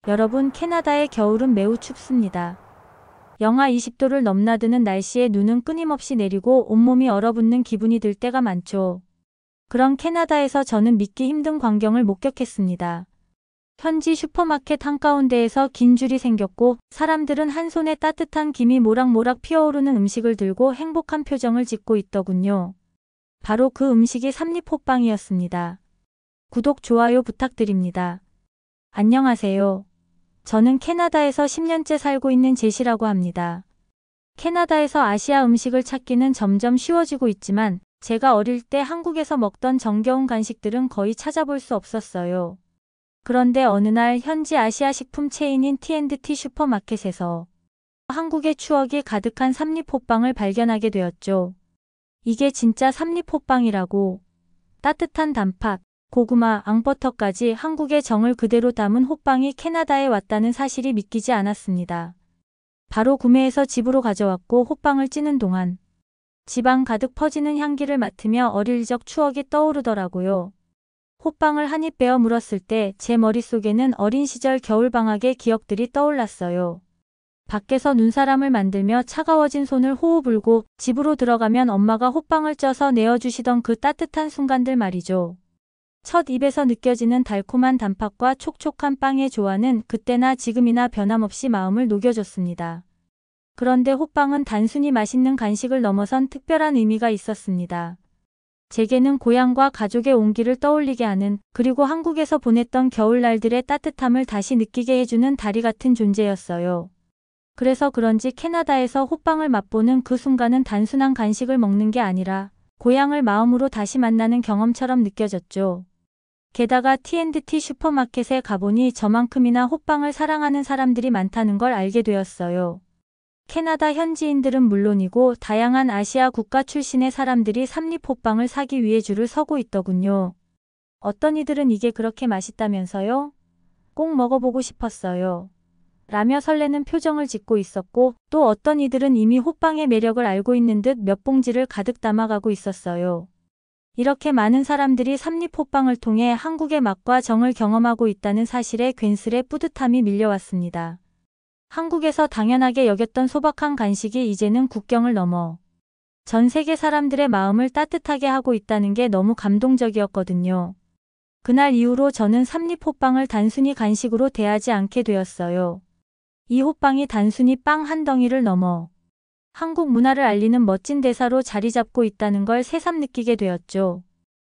여러분, 캐나다의 겨울은 매우 춥습니다. 영하 20도를 넘나드는 날씨에 눈은 끊임없이 내리고 온몸이 얼어붙는 기분이 들 때가 많죠. 그런 캐나다에서 저는 믿기 힘든 광경을 목격했습니다. 현지 슈퍼마켓 한가운데에서 긴 줄이 생겼고 사람들은 한 손에 따뜻한 김이 모락모락 피어오르는 음식을 들고 행복한 표정을 짓고 있더군요. 바로 그 음식이 삼립호빵이었습니다. 구독, 좋아요 부탁드립니다. 안녕하세요. 저는 캐나다에서 10년째 살고 있는 제시라고 합니다. 캐나다에서 아시아 음식을 찾기는 점점 쉬워지고 있지만 제가 어릴 때 한국에서 먹던 정겨운 간식들은 거의 찾아볼 수 없었어요. 그런데 어느 날 현지 아시아 식품 체인인 T&T 슈퍼마켓에서 한국의 추억이 가득한 삼립호빵을 발견하게 되었죠. 이게 진짜 삼립호빵이라고. 따뜻한 단팥, 고구마, 앙버터까지 한국의 정을 그대로 담은 호빵이 캐나다에 왔다는 사실이 믿기지 않았습니다. 바로 구매해서 집으로 가져왔고 호빵을 찌는 동안 집안 가득 퍼지는 향기를 맡으며 어릴 적 추억이 떠오르더라고요. 호빵을 한 입 베어 물었을 때 제 머릿속에는 어린 시절 겨울방학의 기억들이 떠올랐어요. 밖에서 눈사람을 만들며 차가워진 손을 호호 불고 집으로 들어가면 엄마가 호빵을 쪄서 내어주시던 그 따뜻한 순간들 말이죠. 첫 입에서 느껴지는 달콤한 단팥과 촉촉한 빵의 조화는 그때나 지금이나 변함없이 마음을 녹여줬습니다. 그런데 호빵은 단순히 맛있는 간식을 넘어선 특별한 의미가 있었습니다. 제게는 고향과 가족의 온기를 떠올리게 하는, 그리고 한국에서 보냈던 겨울날들의 따뜻함을 다시 느끼게 해주는 다리 같은 존재였어요. 그래서 그런지 캐나다에서 호빵을 맛보는 그 순간은 단순한 간식을 먹는 게 아니라 고향을 마음으로 다시 만나는 경험처럼 느껴졌죠. 게다가 T&T 슈퍼마켓에 가보니 저만큼이나 호빵을 사랑하는 사람들이 많다는 걸 알게 되었어요. 캐나다 현지인들은 물론이고 다양한 아시아 국가 출신의 사람들이 삼립호빵을 사기 위해 줄을 서고 있더군요. 어떤 이들은 이게 그렇게 맛있다면서요? 꼭 먹어보고 싶었어요. 라며 설레는 표정을 짓고 있었고, 또 어떤 이들은 이미 호빵의 매력을 알고 있는 듯 몇 봉지를 가득 담아가고 있었어요. 이렇게 많은 사람들이 삼립호빵을 통해 한국의 맛과 정을 경험하고 있다는 사실에 괜스레 뿌듯함이 밀려왔습니다. 한국에서 당연하게 여겼던 소박한 간식이 이제는 국경을 넘어 전 세계 사람들의 마음을 따뜻하게 하고 있다는 게 너무 감동적이었거든요. 그날 이후로 저는 삼립호빵을 단순히 간식으로 대하지 않게 되었어요. 이 호빵이 단순히 빵 한 덩이를 넘어 한국 문화를 알리는 멋진 대사로 자리 잡고 있다는 걸 새삼 느끼게 되었죠.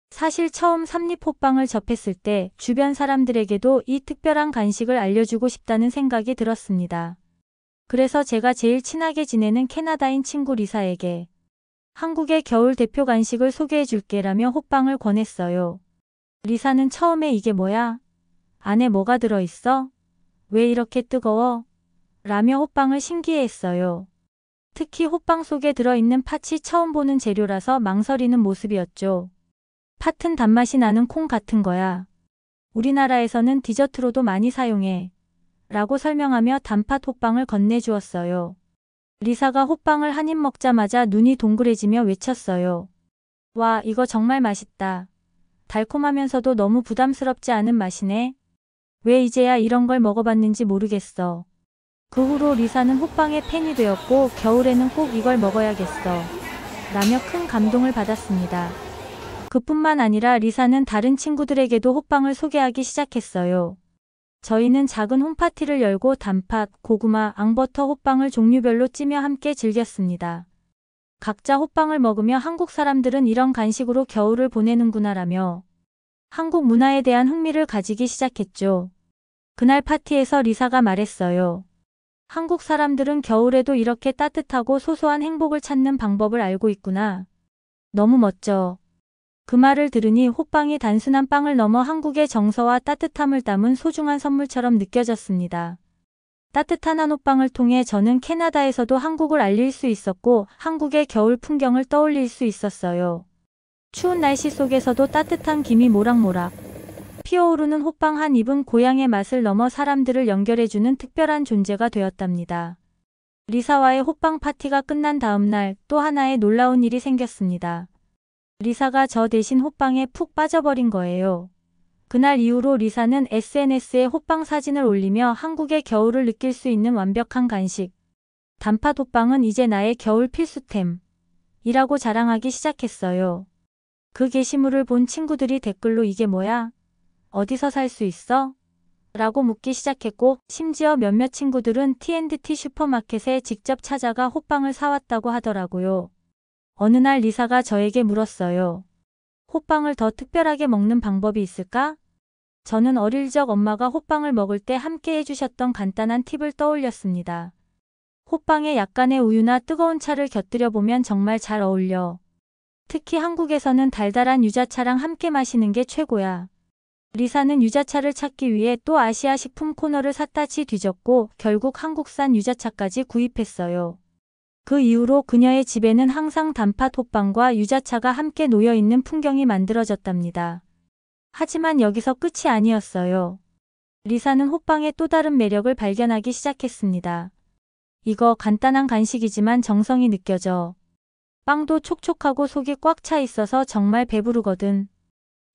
사실 처음 삼립호빵을 접했을 때 주변 사람들에게도 이 특별한 간식을 알려주고 싶다는 생각이 들었습니다. 그래서 제가 제일 친하게 지내는 캐나다인 친구 리사에게 한국의 겨울 대표 간식을 소개해줄게라며 호빵을 권했어요. 리사는 처음에 이게 뭐야? 안에 뭐가 들어있어? 왜 이렇게 뜨거워? 라며 호빵을 신기해했어요. 특히 호빵 속에 들어있는 팥이 처음 보는 재료라서 망설이는 모습이었죠. 팥은 단맛이 나는 콩 같은 거야. 우리나라에서는 디저트로도 많이 사용해. 라고 설명하며 단팥 호빵을 건네주었어요. 리사가 호빵을 한 입 먹자마자 눈이 동그래지며 외쳤어요. 와, 이거 정말 맛있다. 달콤하면서도 너무 부담스럽지 않은 맛이네. 왜 이제야 이런 걸 먹어봤는지 모르겠어. 그 후로 리사는 호빵의 팬이 되었고 겨울에는 꼭 이걸 먹어야겠어. 라며 큰 감동을 받았습니다. 그뿐만 아니라 리사는 다른 친구들에게도 호빵을 소개하기 시작했어요. 저희는 작은 홈파티를 열고 단팥, 고구마, 앙버터 호빵을 종류별로 찌며 함께 즐겼습니다. 각자 호빵을 먹으며 한국 사람들은 이런 간식으로 겨울을 보내는구나라며 한국 문화에 대한 흥미를 가지기 시작했죠. 그날 파티에서 리사가 말했어요. 한국 사람들은 겨울에도 이렇게 따뜻하고 소소한 행복을 찾는 방법을 알고 있구나. 너무 멋져. 그 말을 들으니 호빵이 단순한 빵을 넘어 한국의 정서와 따뜻함을 담은 소중한 선물처럼 느껴졌습니다. 따뜻한 한 호빵을 통해 저는 캐나다에서도 한국을 알릴 수 있었고 한국의 겨울 풍경을 떠올릴 수 있었어요. 추운 날씨 속에서도 따뜻한 김이 모락모락 피어오르는 호빵 한 입은 고향의 맛을 넘어 사람들을 연결해주는 특별한 존재가 되었답니다. 리사와의 호빵 파티가 끝난 다음 날 또 하나의 놀라운 일이 생겼습니다. 리사가 저 대신 호빵에 푹 빠져버린 거예요. 그날 이후로 리사는 SNS에 호빵 사진을 올리며 한국의 겨울을 느낄 수 있는 완벽한 간식, 단팥 호빵은 이제 나의 겨울 필수템 이라고 자랑하기 시작했어요. 그 게시물을 본 친구들이 댓글로 이게 뭐야? 어디서 살 수 있어? 라고 묻기 시작했고, 심지어 몇몇 친구들은 T&T 슈퍼마켓에 직접 찾아가 호빵을 사왔다고 하더라고요. 어느 날 리사가 저에게 물었어요. 호빵을 더 특별하게 먹는 방법이 있을까? 저는 어릴 적 엄마가 호빵을 먹을 때 함께 해주셨던 간단한 팁을 떠올렸습니다. 호빵에 약간의 우유나 뜨거운 차를 곁들여 보면 정말 잘 어울려. 특히 한국에서는 달달한 유자차랑 함께 마시는 게 최고야. 리사는 유자차를 찾기 위해 또 아시아 식품 코너를 샅샅이 뒤졌고 결국 한국산 유자차까지 구입했어요. 그 이후로 그녀의 집에는 항상 단팥 호빵과 유자차가 함께 놓여 있는 풍경이 만들어졌답니다. 하지만 여기서 끝이 아니었어요. 리사는 호빵의 또 다른 매력을 발견하기 시작했습니다. 이거 간단한 간식이지만 정성이 느껴져. 빵도 촉촉하고 속이 꽉 차 있어서 정말 배부르거든.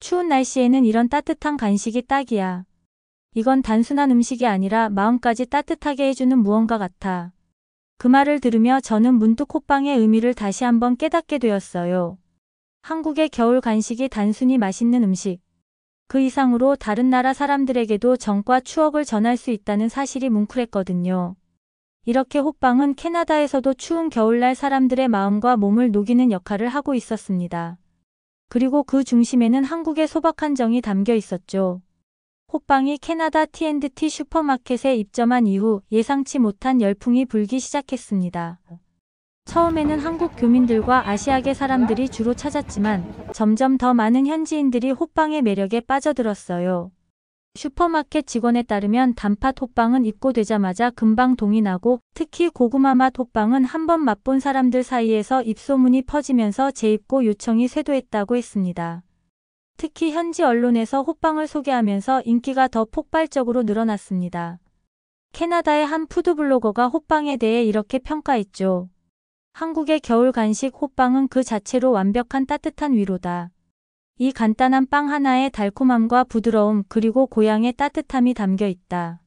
추운 날씨에는 이런 따뜻한 간식이 딱이야. 이건 단순한 음식이 아니라 마음까지 따뜻하게 해주는 무언가 같아. 그 말을 들으며 저는 문득 호빵의 의미를 다시 한번 깨닫게 되었어요. 한국의 겨울 간식이 단순히 맛있는 음식, 그 이상으로 다른 나라 사람들에게도 정과 추억을 전할 수 있다는 사실이 뭉클했거든요. 이렇게 호빵은 캐나다에서도 추운 겨울날 사람들의 마음과 몸을 녹이는 역할을 하고 있었습니다. 그리고 그 중심에는 한국의 소박한 정이 담겨 있었죠. 호빵이 캐나다 T&T 슈퍼마켓에 입점한 이후 예상치 못한 열풍이 불기 시작했습니다. 처음에는 한국 교민들과 아시아계 사람들이 주로 찾았지만 점점 더 많은 현지인들이 호빵의 매력에 빠져들었어요. 슈퍼마켓 직원에 따르면 단팥 호빵은 입고되자마자 금방 동이 나고 특히 고구마 맛 호빵은 한번 맛본 사람들 사이에서 입소문이 퍼지면서 재입고 요청이 쇄도했다고 했습니다. 특히 현지 언론에서 호빵을 소개하면서 인기가 더 폭발적으로 늘어났습니다. 캐나다의 한 푸드블로거가 호빵에 대해 이렇게 평가했죠. 한국의 겨울 간식 호빵은 그 자체로 완벽한 따뜻한 위로다. 이 간단한 빵 하나에 달콤함과 부드러움 그리고 고향의 따뜻함이 담겨 있다.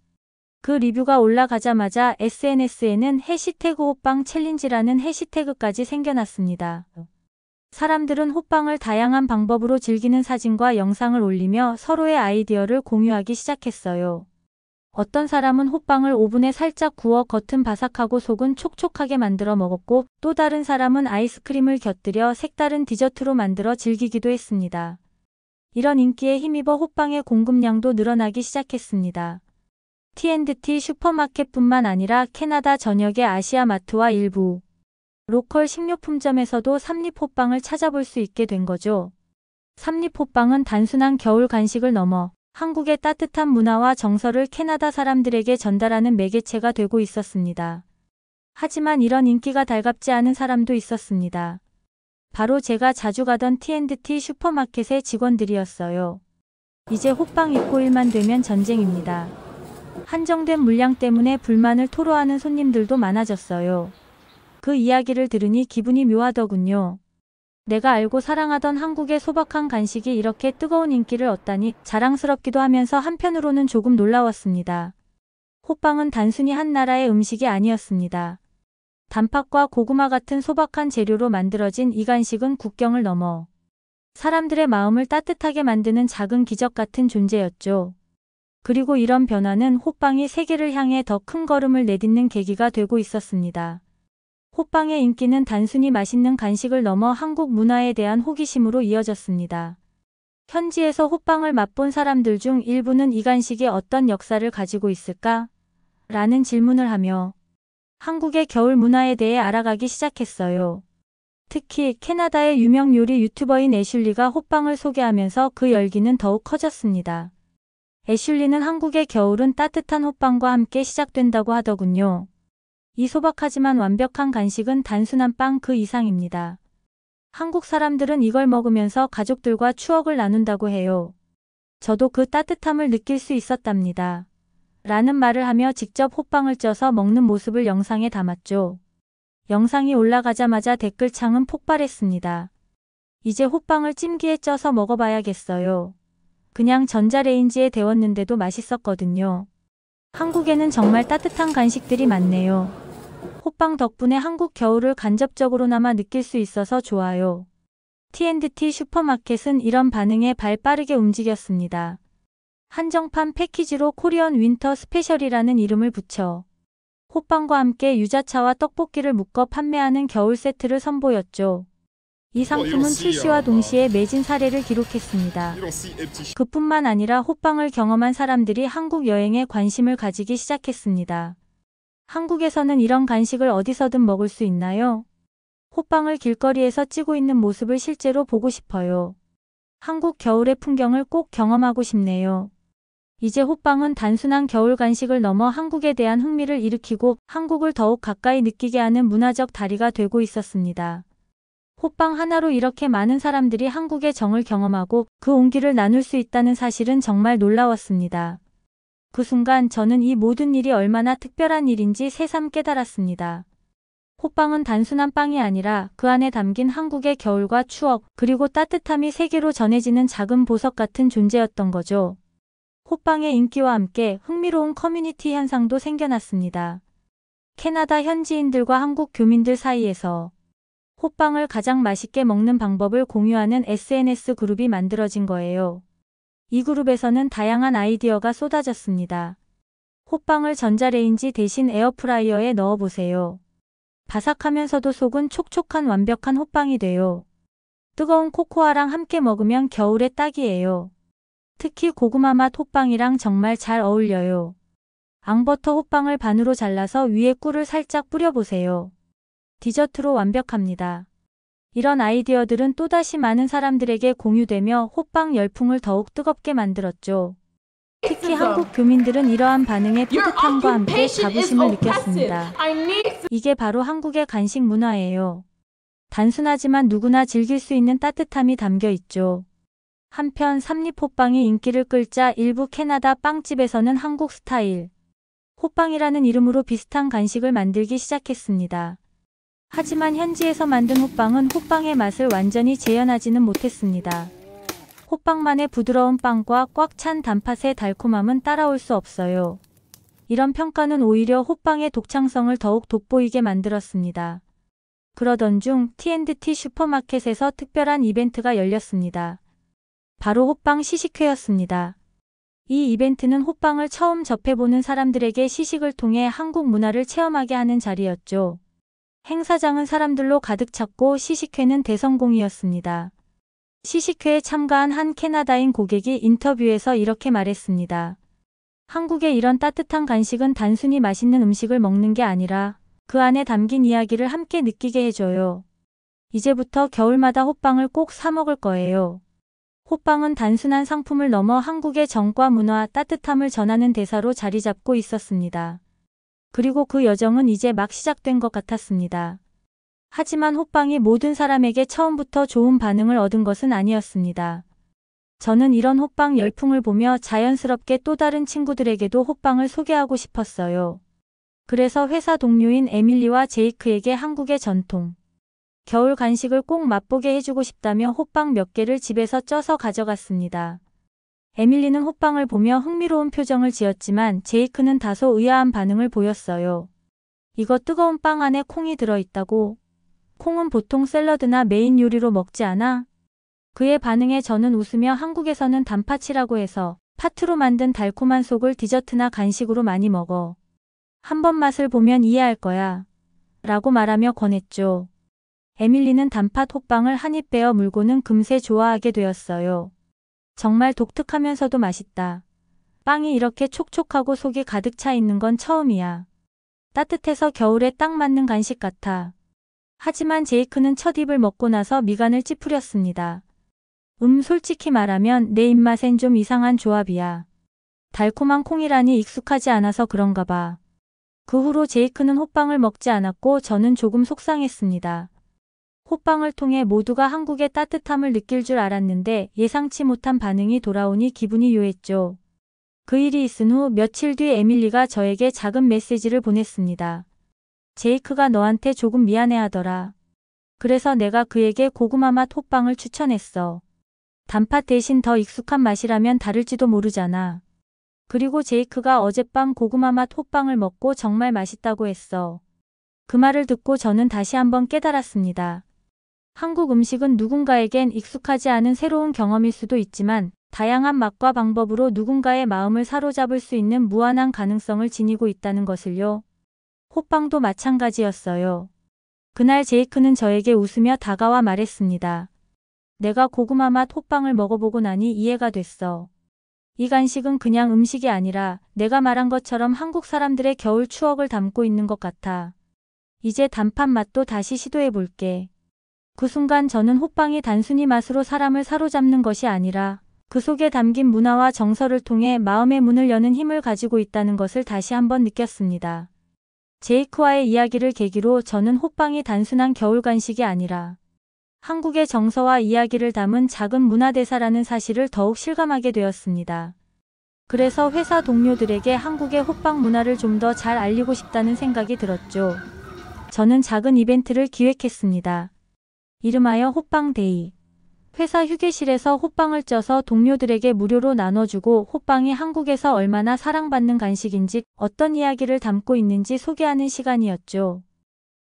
그 리뷰가 올라가자마자 SNS에는 해시태그 호빵 챌린지라는 해시태그까지 생겨났습니다. 사람들은 호빵을 다양한 방법으로 즐기는 사진과 영상을 올리며 서로의 아이디어를 공유하기 시작했어요. 어떤 사람은 호빵을 오븐에 살짝 구워 겉은 바삭하고 속은 촉촉하게 만들어 먹었고 또 다른 사람은 아이스크림을 곁들여 색다른 디저트로 만들어 즐기기도 했습니다. 이런 인기에 힘입어 호빵의 공급량도 늘어나기 시작했습니다. T&T 슈퍼마켓뿐만 아니라 캐나다 전역의 아시아 마트와 일부 로컬 식료품점에서도 삼립호빵을 찾아볼 수 있게 된 거죠. 삼립호빵은 단순한 겨울 간식을 넘어 한국의 따뜻한 문화와 정서를 캐나다 사람들에게 전달하는 매개체가 되고 있었습니다. 하지만 이런 인기가 달갑지 않은 사람도 있었습니다. 바로 제가 자주 가던 T&T 슈퍼마켓의 직원들이었어요. 이제 호빵 입고일만 되면 전쟁입니다. 한정된 물량 때문에 불만을 토로하는 손님들도 많아졌어요. 그 이야기를 들으니 기분이 묘하더군요. 내가 알고 사랑하던 한국의 소박한 간식이 이렇게 뜨거운 인기를 얻다니 자랑스럽기도 하면서 한편으로는 조금 놀라웠습니다. 호빵은 단순히 한 나라의 음식이 아니었습니다. 단팥과 고구마 같은 소박한 재료로 만들어진 이 간식은 국경을 넘어 사람들의 마음을 따뜻하게 만드는 작은 기적 같은 존재였죠. 그리고 이런 변화는 호빵이 세계를 향해 더 큰 걸음을 내딛는 계기가 되고 있었습니다. 호빵의 인기는 단순히 맛있는 간식을 넘어 한국 문화에 대한 호기심으로 이어졌습니다. 현지에서 호빵을 맛본 사람들 중 일부는 이 간식이 어떤 역사를 가지고 있을까? 라는 질문을 하며 한국의 겨울 문화에 대해 알아가기 시작했어요. 특히 캐나다의 유명 요리 유튜버인 애슐리가 호빵을 소개하면서 그 열기는 더욱 커졌습니다. 애슐리는 한국의 겨울은 따뜻한 호빵과 함께 시작된다고 하더군요. 이 소박하지만 완벽한 간식은 단순한 빵 그 이상입니다. 한국 사람들은 이걸 먹으면서 가족들과 추억을 나눈다고 해요. 저도 그 따뜻함을 느낄 수 있었답니다. 라는 말을 하며 직접 호빵을 쪄서 먹는 모습을 영상에 담았죠. 영상이 올라가자마자 댓글창은 폭발했습니다. 이제 호빵을 찜기에 쪄서 먹어봐야겠어요. 그냥 전자레인지에 데웠는데도 맛있었거든요. 한국에는 정말 따뜻한 간식들이 많네요. 호빵 덕분에 한국 겨울을 간접적으로나마 느낄 수 있어서 좋아요. T&T 슈퍼마켓은 이런 반응에 발 빠르게 움직였습니다. 한정판 패키지로 코리안 윈터 스페셜이라는 이름을 붙여 호빵과 함께 유자차와 떡볶이를 묶어 판매하는 겨울 세트를 선보였죠. 이 상품은 출시와 동시에 매진 사례를 기록했습니다. 그뿐만 아니라 호빵을 경험한 사람들이 한국 여행에 관심을 가지기 시작했습니다. 한국에서는 이런 간식을 어디서든 먹을 수 있나요? 호빵을 길거리에서 찌고 있는 모습을 실제로 보고 싶어요. 한국 겨울의 풍경을 꼭 경험하고 싶네요. 이제 호빵은 단순한 겨울 간식을 넘어 한국에 대한 흥미를 일으키고 한국을 더욱 가까이 느끼게 하는 문화적 다리가 되고 있었습니다. 호빵 하나로 이렇게 많은 사람들이 한국의 정을 경험하고 그 온기를 나눌 수 있다는 사실은 정말 놀라웠습니다. 그 순간 저는 이 모든 일이 얼마나 특별한 일인지 새삼 깨달았습니다. 호빵은 단순한 빵이 아니라 그 안에 담긴 한국의 겨울과 추억, 그리고 따뜻함이 세계로 전해지는 작은 보석 같은 존재였던 거죠. 호빵의 인기와 함께 흥미로운 커뮤니티 현상도 생겨났습니다. 캐나다 현지인들과 한국 교민들 사이에서 호빵을 가장 맛있게 먹는 방법을 공유하는 SNS 그룹이 만들어진 거예요. 이 그룹에서는 다양한 아이디어가 쏟아졌습니다. 호빵을 전자레인지 대신 에어프라이어에 넣어보세요. 바삭하면서도 속은 촉촉한 완벽한 호빵이 돼요. 뜨거운 코코아랑 함께 먹으면 겨울에 딱이에요. 특히 고구마 맛 호빵이랑 정말 잘 어울려요. 앙버터 호빵을 반으로 잘라서 위에 꿀을 살짝 뿌려보세요. 디저트로 완벽합니다. 이런 아이디어들은 또다시 많은 사람들에게 공유되며 호빵 열풍을 더욱 뜨겁게 만들었죠. 특히 한국 교민들은 이러한 반응에 뿌듯함과 함께 자부심을 느꼈습니다. 이게 바로 한국의 간식 문화예요. 단순하지만 누구나 즐길 수 있는 따뜻함이 담겨 있죠. 한편 삼립호빵이 인기를 끌자 일부 캐나다 빵집에서는 한국 스타일 호빵이라는 이름으로 비슷한 간식을 만들기 시작했습니다. 하지만 현지에서 만든 호빵은 호빵의 맛을 완전히 재현하지는 못했습니다. 호빵만의 부드러운 빵과 꽉 찬 단팥의 달콤함은 따라올 수 없어요. 이런 평가는 오히려 호빵의 독창성을 더욱 돋보이게 만들었습니다. 그러던 중 T&T 슈퍼마켓에서 특별한 이벤트가 열렸습니다. 바로 호빵 시식회였습니다. 이 이벤트는 호빵을 처음 접해보는 사람들에게 시식을 통해 한국 문화를 체험하게 하는 자리였죠. 행사장은 사람들로 가득 찼고 시식회는 대성공이었습니다. 시식회에 참가한 한 캐나다인 고객이 인터뷰에서 이렇게 말했습니다. 한국의 이런 따뜻한 간식은 단순히 맛있는 음식을 먹는 게 아니라 그 안에 담긴 이야기를 함께 느끼게 해줘요. 이제부터 겨울마다 호빵을 꼭 사 먹을 거예요. 호빵은 단순한 상품을 넘어 한국의 정과 문화, 따뜻함을 전하는 대사로 자리 잡고 있었습니다. 그리고 그 여정은 이제 막 시작된 것 같았습니다. 하지만 호빵이 모든 사람에게 처음부터 좋은 반응을 얻은 것은 아니었습니다. 저는 이런 호빵 열풍을 보며 자연스럽게 또 다른 친구들에게도 호빵을 소개하고 싶었어요. 그래서 회사 동료인 에밀리와 제이크에게 한국의 전통 겨울 간식을 꼭 맛보게 해주고 싶다며 호빵 몇 개를 집에서 쪄서 가져갔습니다. 에밀리는 호빵을 보며 흥미로운 표정을 지었지만 제이크는 다소 의아한 반응을 보였어요. 이거 뜨거운 빵 안에 콩이 들어있다고? 콩은 보통 샐러드나 메인 요리로 먹지 않아? 그의 반응에 저는 웃으며 한국에서는 단팥이라고 해서 팥으로 만든 달콤한 속을 디저트나 간식으로 많이 먹어. 한번 맛을 보면 이해할 거야. 라고 말하며 권했죠. 에밀리는 단팥 호빵을 한 입 베어 물고는 금세 좋아하게 되었어요. 정말 독특하면서도 맛있다. 빵이 이렇게 촉촉하고 속이 가득 차 있는 건 처음이야. 따뜻해서 겨울에 딱 맞는 간식 같아. 하지만 제이크는 첫 입을 먹고 나서 미간을 찌푸렸습니다. 솔직히 말하면 내 입맛엔 좀 이상한 조합이야. 달콤한 콩이라니 익숙하지 않아서 그런가 봐. 그 후로 제이크는 호빵을 먹지 않았고 저는 조금 속상했습니다. 호빵을 통해 모두가 한국의 따뜻함을 느낄 줄 알았는데 예상치 못한 반응이 돌아오니 기분이 묘했죠. 그 일이 있은 후 며칠 뒤 에밀리가 저에게 작은 메시지를 보냈습니다. 제이크가 너한테 조금 미안해하더라. 그래서 내가 그에게 고구마 맛 호빵을 추천했어. 단팥 대신 더 익숙한 맛이라면 다를지도 모르잖아. 그리고 제이크가 어젯밤 고구마 맛 호빵을 먹고 정말 맛있다고 했어. 그 말을 듣고 저는 다시 한번 깨달았습니다. 한국 음식은 누군가에겐 익숙하지 않은 새로운 경험일 수도 있지만 다양한 맛과 방법으로 누군가의 마음을 사로잡을 수 있는 무한한 가능성을 지니고 있다는 것을요. 호빵도 마찬가지였어요. 그날 제이크는 저에게 웃으며 다가와 말했습니다. 내가 고구마 맛 호빵을 먹어보고 나니 이해가 됐어. 이 간식은 그냥 음식이 아니라 내가 말한 것처럼 한국 사람들의 겨울 추억을 담고 있는 것 같아. 이제 단팥 맛도 다시 시도해볼게. 그 순간 저는 호빵이 단순히 맛으로 사람을 사로잡는 것이 아니라 그 속에 담긴 문화와 정서를 통해 마음의 문을 여는 힘을 가지고 있다는 것을 다시 한번 느꼈습니다. 제이크와의 이야기를 계기로 저는 호빵이 단순한 겨울 간식이 아니라 한국의 정서와 이야기를 담은 작은 문화대사라는 사실을 더욱 실감하게 되었습니다. 그래서 회사 동료들에게 한국의 호빵 문화를 좀 더 잘 알리고 싶다는 생각이 들었죠. 저는 작은 이벤트를 기획했습니다. 이름하여 호빵데이. 회사 휴게실에서 호빵을 쪄서 동료들에게 무료로 나눠주고 호빵이 한국에서 얼마나 사랑받는 간식인지 어떤 이야기를 담고 있는지 소개하는 시간이었죠.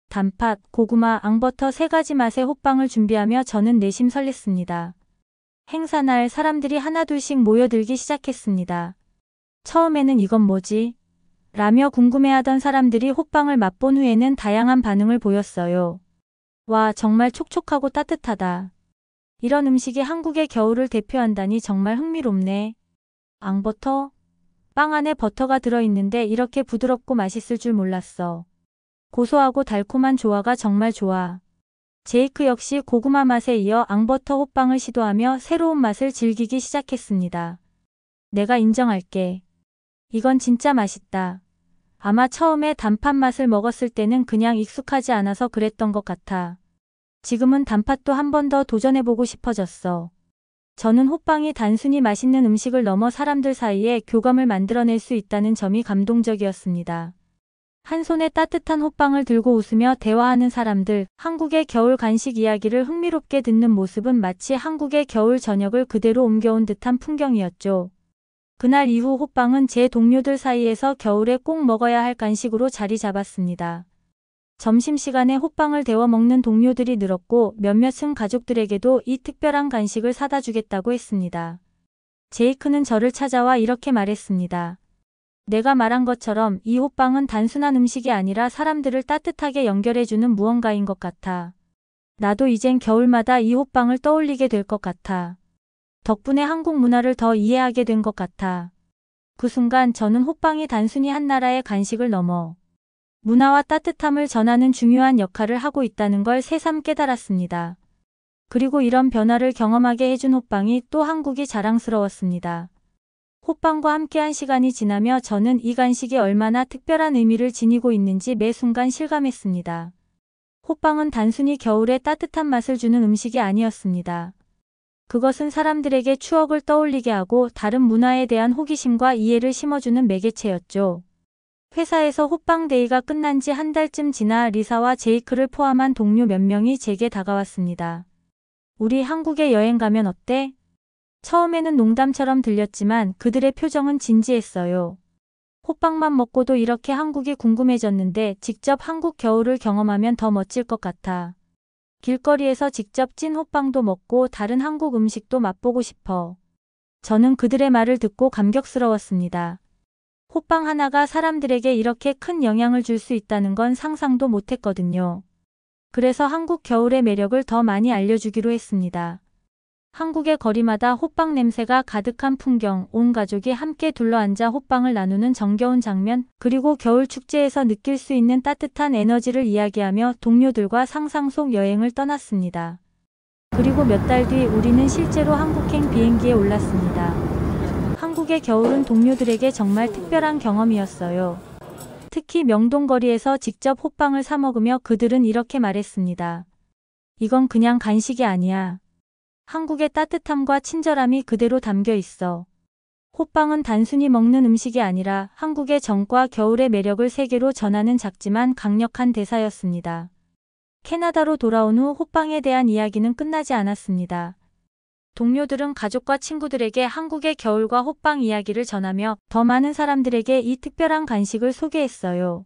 단팥, 고구마, 앙버터 3가지 맛의 호빵을 준비하며 저는 내심 설렜습니다. 행사날 사람들이 하나둘씩 모여들기 시작했습니다. 처음에는 이건 뭐지? 라며 궁금해하던 사람들이 호빵을 맛본 후에는 다양한 반응을 보였어요. 와, 정말 촉촉하고 따뜻하다. 이런 음식이 한국의 겨울을 대표한다니 정말 흥미롭네. 앙버터? 빵 안에 버터가 들어있는데 이렇게 부드럽고 맛있을 줄 몰랐어. 고소하고 달콤한 조화가 정말 좋아. 제이크 역시 고구마 맛에 이어 앙버터 호빵을 시도하며 새로운 맛을 즐기기 시작했습니다. 내가 인정할게. 이건 진짜 맛있다. 아마 처음에 단팥 맛을 먹었을 때는 그냥 익숙하지 않아서 그랬던 것 같아. 지금은 단팥도 한 번 더 도전해보고 싶어졌어. 저는 호빵이 단순히 맛있는 음식을 넘어 사람들 사이에 교감을 만들어낼 수 있다는 점이 감동적이었습니다. 한 손에 따뜻한 호빵을 들고 웃으며 대화하는 사람들, 한국의 겨울 간식 이야기를 흥미롭게 듣는 모습은 마치 한국의 겨울 저녁을 그대로 옮겨온 듯한 풍경이었죠. 그날 이후 호빵은 제 동료들 사이에서 겨울에 꼭 먹어야 할 간식으로 자리 잡았습니다. 점심시간에 호빵을 데워 먹는 동료들이 늘었고 몇몇은 가족들에게도 이 특별한 간식을 사다 주겠다고 했습니다. 제이크는 저를 찾아와 이렇게 말했습니다. 내가 말한 것처럼 이 호빵은 단순한 음식이 아니라 사람들을 따뜻하게 연결해주는 무언가인 것 같아. 나도 이젠 겨울마다 이 호빵을 떠올리게 될 것 같아. 덕분에 한국 문화를 더 이해하게 된 것 같아. 그 순간 저는 호빵이 단순히 한 나라의 간식을 넘어 문화와 따뜻함을 전하는 중요한 역할을 하고 있다는 걸 새삼 깨달았습니다. 그리고 이런 변화를 경험하게 해준 호빵이 또 한국이 자랑스러웠습니다. 호빵과 함께한 시간이 지나며 저는 이 간식이 얼마나 특별한 의미를 지니고 있는지 매 순간 실감했습니다. 호빵은 단순히 겨울에 따뜻한 맛을 주는 음식이 아니었습니다. 그것은 사람들에게 추억을 떠올리게 하고 다른 문화에 대한 호기심과 이해를 심어주는 매개체였죠. 회사에서 호빵데이가 끝난 지 한 달쯤 지나 리사와 제이크를 포함한 동료 몇 명이 제게 다가왔습니다. 우리 한국에 여행 가면 어때? 처음에는 농담처럼 들렸지만 그들의 표정은 진지했어요. 호빵만 먹고도 이렇게 한국이 궁금해졌는데 직접 한국 겨울을 경험하면 더 멋질 것 같아. 길거리에서 직접 찐 호빵도 먹고 다른 한국 음식도 맛보고 싶어. 저는 그들의 말을 듣고 감격스러웠습니다. 호빵 하나가 사람들에게 이렇게 큰 영향을 줄 수 있다는 건 상상도 못했거든요. 그래서 한국 겨울의 매력을 더 많이 알려주기로 했습니다. 한국의 거리마다 호빵 냄새가 가득한 풍경, 온 가족이 함께 둘러앉아 호빵을 나누는 정겨운 장면, 그리고 겨울 축제에서 느낄 수 있는 따뜻한 에너지를 이야기하며 동료들과 상상 속 여행을 떠났습니다. 그리고 몇 달 뒤 우리는 실제로 한국행 비행기에 올랐습니다. 한국의 겨울은 동료들에게 정말 특별한 경험이었어요. 특히 명동거리에서 직접 호빵을 사 먹으며 그들은 이렇게 말했습니다. 이건 그냥 간식이 아니야. 한국의 따뜻함과 친절함이 그대로 담겨 있어. 호빵은 단순히 먹는 음식이 아니라 한국의 정과 겨울의 매력을 세계로 전하는 작지만 강력한 대사였습니다. 캐나다로 돌아온 후 호빵에 대한 이야기는 끝나지 않았습니다. 동료들은 가족과 친구들에게 한국의 겨울과 호빵 이야기를 전하며 더 많은 사람들에게 이 특별한 간식을 소개했어요.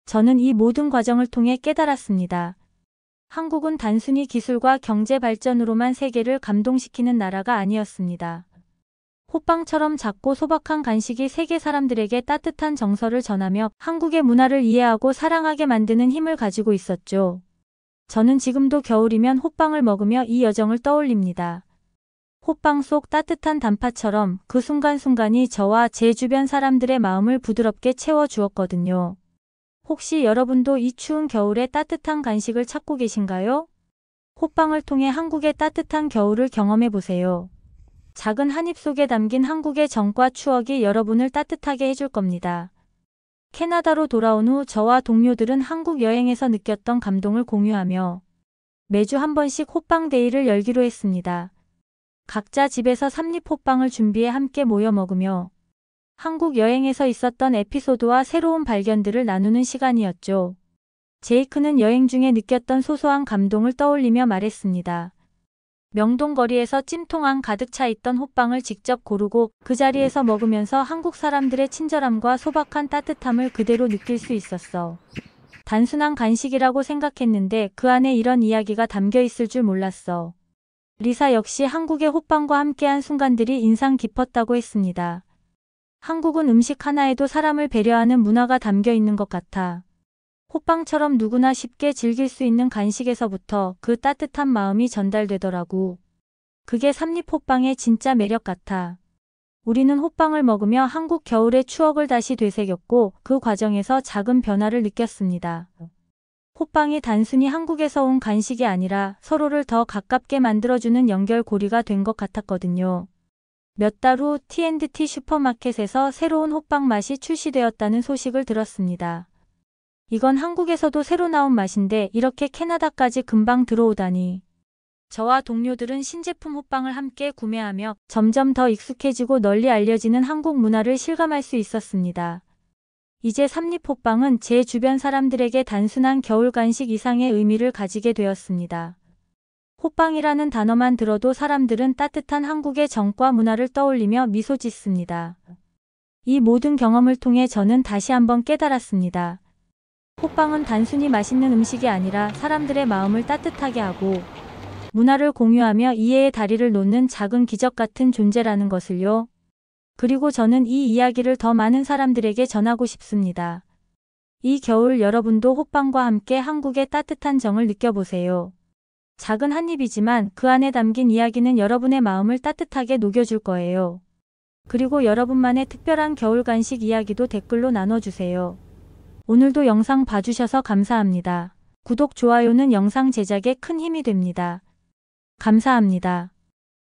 저는 이 모든 과정을 통해 깨달았습니다. 한국은 단순히 기술과 경제 발전으로만 세계를 감동시키는 나라가 아니었습니다. 호빵처럼 작고 소박한 간식이 세계 사람들에게 따뜻한 정서를 전하며 한국의 문화를 이해하고 사랑하게 만드는 힘을 가지고 있었죠. 저는 지금도 겨울이면 호빵을 먹으며 이 여정을 떠올립니다. 호빵 속 따뜻한 단팥처럼 그 순간순간이 저와 제 주변 사람들의 마음을 부드럽게 채워주었거든요. 혹시 여러분도 이 추운 겨울에 따뜻한 간식을 찾고 계신가요? 호빵을 통해 한국의 따뜻한 겨울을 경험해 보세요. 작은 한 입 속에 담긴 한국의 정과 추억이 여러분을 따뜻하게 해줄 겁니다. 캐나다로 돌아온 후 저와 동료들은 한국 여행에서 느꼈던 감동을 공유하며 매주 한 번씩 호빵 데이를 열기로 했습니다. 각자 집에서 삼립 호빵을 준비해 함께 모여 먹으며 한국 여행에서 있었던 에피소드와 새로운 발견들을 나누는 시간이었죠. 제이크는 여행 중에 느꼈던 소소한 감동을 떠올리며 말했습니다. 명동 거리에서 찜통안 가득 차 있던 호빵을 직접 고르고 그 자리에서 먹으면서 한국 사람들의 친절함과 소박한 따뜻함을 그대로 느낄 수 있었어. 단순한 간식이라고 생각했는데 그 안에 이런 이야기가 담겨 있을 줄 몰랐어. 리사 역시 한국의 호빵과 함께한 순간들이 인상 깊었다고 했습니다. 한국은 음식 하나에도 사람을 배려하는 문화가 담겨 있는 것 같아. 호빵처럼 누구나 쉽게 즐길 수 있는 간식에서부터 그 따뜻한 마음이 전달되더라고. 그게 삼립 호빵의 진짜 매력 같아. 우리는 호빵을 먹으며 한국 겨울의 추억을 다시 되새겼고 그 과정에서 작은 변화를 느꼈습니다. 호빵이 단순히 한국에서 온 간식이 아니라 서로를 더 가깝게 만들어주는 연결고리가 된 것 같았거든요. 몇 달 후 T&T 슈퍼마켓에서 새로운 호빵 맛이 출시되었다는 소식을 들었습니다. 이건 한국에서도 새로 나온 맛인데 이렇게 캐나다까지 금방 들어오다니. 저와 동료들은 신제품 호빵을 함께 구매하며 점점 더 익숙해지고 널리 알려지는 한국 문화를 실감할 수 있었습니다. 이제 삼립 호빵은 제 주변 사람들에게 단순한 겨울 간식 이상의 의미를 가지게 되었습니다. 호빵이라는 단어만 들어도 사람들은 따뜻한 한국의 정과 문화를 떠올리며 미소 짓습니다. 이 모든 경험을 통해 저는 다시 한번 깨달았습니다. 호빵은 단순히 맛있는 음식이 아니라 사람들의 마음을 따뜻하게 하고 문화를 공유하며 이해의 다리를 놓는 작은 기적 같은 존재라는 것을요. 그리고 저는 이 이야기를 더 많은 사람들에게 전하고 싶습니다. 이 겨울 여러분도 호빵과 함께 한국의 따뜻한 정을 느껴보세요. 작은 한 입이지만 그 안에 담긴 이야기는 여러분의 마음을 따뜻하게 녹여줄 거예요. 그리고 여러분만의 특별한 겨울 간식 이야기도 댓글로 나눠주세요. 오늘도 영상 봐주셔서 감사합니다. 구독, 좋아요는 영상 제작에 큰 힘이 됩니다. 감사합니다.